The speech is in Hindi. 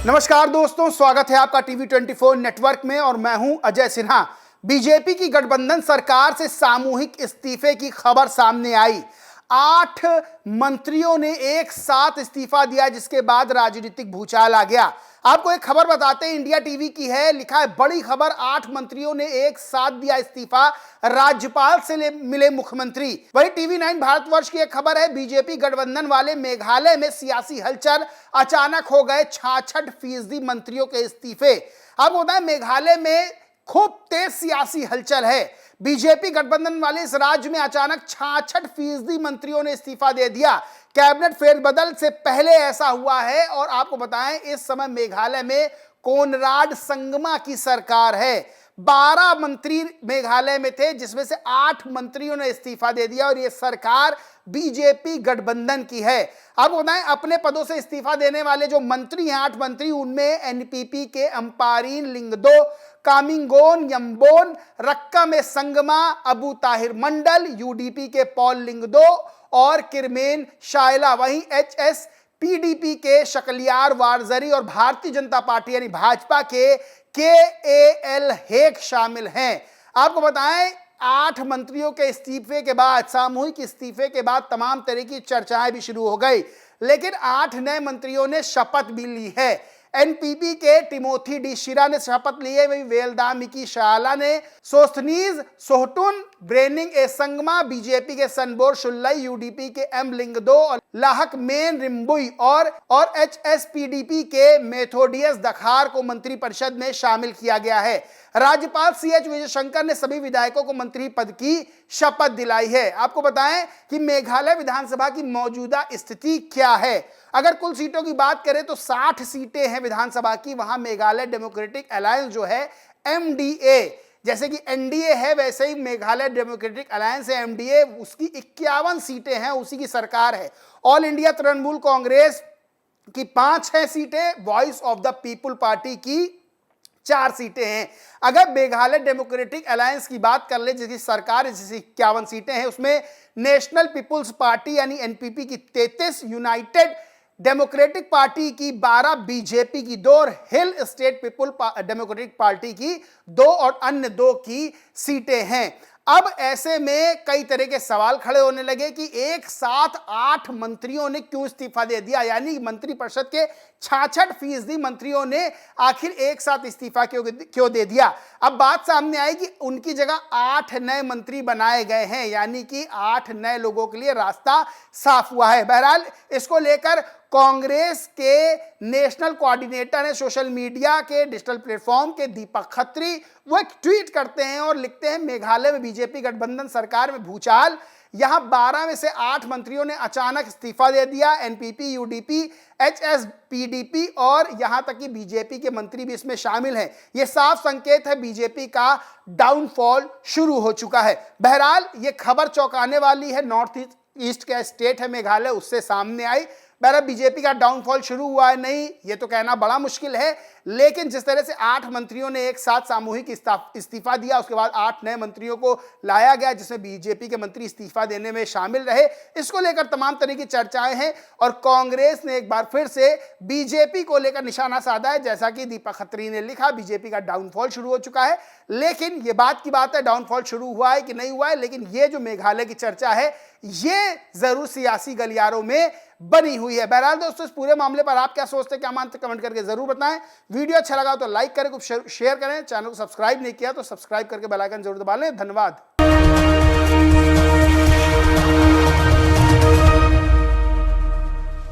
नमस्कार दोस्तों, स्वागत है आपका टीवी 24 नेटवर्क में और मैं हूं अजय सिन्हा। बीजेपी की गठबंधन सरकार से सामूहिक इस्तीफे की खबर सामने आई। 8 मंत्रियों ने एक साथ इस्तीफा दिया, जिसके बाद राजनीतिक भूचाल आ गया। आपको एक खबर बताते हैं, इंडिया टीवी की है, लिखा है बड़ी खबर, 8 मंत्रियों ने एक साथ दिया इस्तीफा, राज्यपाल से मिले मुख्यमंत्री। वही टीवी 9 भारतवर्ष की एक खबर है, बीजेपी गठबंधन वाले मेघालय में सियासी हलचल, अचानक हो गए 66% मंत्रियों के इस्तीफे। अब होता है मेघालय में खूब तेज सियासी हलचल है। बीजेपी गठबंधन वाले इस राज्य में अचानक 66% मंत्रियों ने इस्तीफा दे दिया। कैबिनेट फेरबदल से पहले ऐसा हुआ है और आपको बताएं, इस समय मेघालय में कोनराड संगमा की सरकार है। 12 मंत्री मेघालय में थे, जिसमें से 8 मंत्रियों ने इस्तीफा दे दिया और यह सरकार बीजेपी गठबंधन की है। अब बताएं, अपने पदों से इस्तीफा देने वाले जो मंत्री हैं, 8 मंत्री, उनमें एनपीपी के अम्पारीन लिंगदो, कामिंगोन यम्बोन, रक्का में संगमा, अबू ताहिर मंडल, यूडीपी के पॉल लिंगदो और किरमेन शायला, वहीं एचएसपीडीपी के शकलियार वारजरी और भारतीय जनता पार्टी यानी भाजपा के एल हेक शामिल हैं। आपको बताएं, 8 मंत्रियों के इस्तीफे के बाद, सामूहिक इस्तीफे के बाद तमाम तरह की चर्चाएं भी शुरू हो गई, लेकिन 8 नए मंत्रियों ने शपथ भी ली है। एनपीपी के टिमोथी डी शिरा ने शपथ ली है, वही वेलदामिकी शाला ने, सोस्थनीज सोहटुन, ब्रेनिंग ए संगमा, बीजेपी के सनबोर शुल्लई, यूडीपी के एम लिंगदो और लाहक मेन रिम्बुई और एचएसपीडीपी के मेथोडियस दखार को मंत्रिपरिषद में शामिल किया गया है। राज्यपाल सीएच विजयशंकर ने सभी विधायकों को मंत्री पद की शपथ दिलाई है। आपको बताएं कि मेघालय विधानसभा की मौजूदा स्थिति क्या है। अगर कुल सीटों की बात करें तो 60 सीटें हैं विधानसभा की। वहां मेघालय डेमोक्रेटिक अलायंस जो है, एमडीए, जैसे कि एनडीए है वैसे ही मेघालय डेमोक्रेटिक अलायंस है एमडीए, उसकी 51 सीटें हैं, उसी की सरकार है। ऑल इंडिया तृणमूल कांग्रेस की 5 है सीटें, voice of the people party की 4 सीटें हैं। अगर मेघालय डेमोक्रेटिक अलायंस की बात कर ले, जिसकी सरकार जिसकी 51 सीटें हैं, उसमें नेशनल पीपुल्स पार्टी यानी एनपीपी की 33, यूनाइटेड डेमोक्रेटिक पार्टी की 12, बीजेपी की 2 और hill state people democratic party की 2 और अन्य 2 की सीटें हैं। अब ऐसे में कई तरह के सवाल खड़े होने लगे कि एक साथ 8 मंत्रियों ने क्यों इस्तीफा दे दिया, यानी मंत्रिपरिषद के 66% मंत्रियों ने आखिर एक साथ इस्तीफा क्यों दे दिया। अब बात सामने आई कि उनकी जगह 8 नए मंत्री बनाए गए हैं, यानी कि 8 नए लोगों के लिए रास्ता साफ हुआ है। बहरहाल इसको लेकर कांग्रेस के नेशनल कोऑर्डिनेटर हैं सोशल मीडिया के डिजिटल प्लेटफॉर्म के, दीपक खत्री, वो एक ट्वीट करते हैं और लिखते हैं, मेघालय में बीजेपी गठबंधन सरकार में भूचाल, यहां 12 में से 8 मंत्रियों ने अचानक इस्तीफा दे दिया। एनपीपी, यूडीपी, एचएसपीडीपी और यहां तक कि बीजेपी के मंत्री भी इसमें शामिल हैं। यह साफ संकेत है बीजेपी का डाउनफॉल शुरू हो चुका है। बहरहाल यह खबर चौंकाने वाली है, नॉर्थ ईस्ट का स्टेट है मेघालय, उससे सामने आई। बहरहाल बीजेपी का डाउनफॉल शुरू हुआ है नहीं, ये तो कहना बड़ा मुश्किल है, लेकिन जिस तरह से 8 मंत्रियों ने एक साथ सामूहिक इस्तीफा दिया, उसके बाद 8 नए मंत्रियों को लाया गया, जिसमें बीजेपी के मंत्री इस्तीफा देने में शामिल रहे, इसको लेकर तमाम तरह की चर्चाएं हैं और कांग्रेस ने एक बार फिर से बीजेपी को लेकर निशाना साधा है। जैसा कि दीपक खत्री ने लिखा, बीजेपी का डाउनफॉल शुरू हो चुका है, लेकिन ये बात की बात है डाउनफॉल शुरू हुआ है कि नहीं हुआ है, लेकिन ये जो मेघालय की चर्चा है, ये जरूर सियासी गलियारों में बनी हुई है। बहरहाल दोस्तों, इस पूरे मामले पर आप क्या सोचते हैं, क्या मानते हैं, कमेंट करके जरूर बताएं। वीडियो अच्छा लगा तो लाइक करें, शेयर करें, चैनल को सब्सक्राइब नहीं किया तो सब्सक्राइब करके बेल आइकन जरूर दबा लें। धन्यवाद।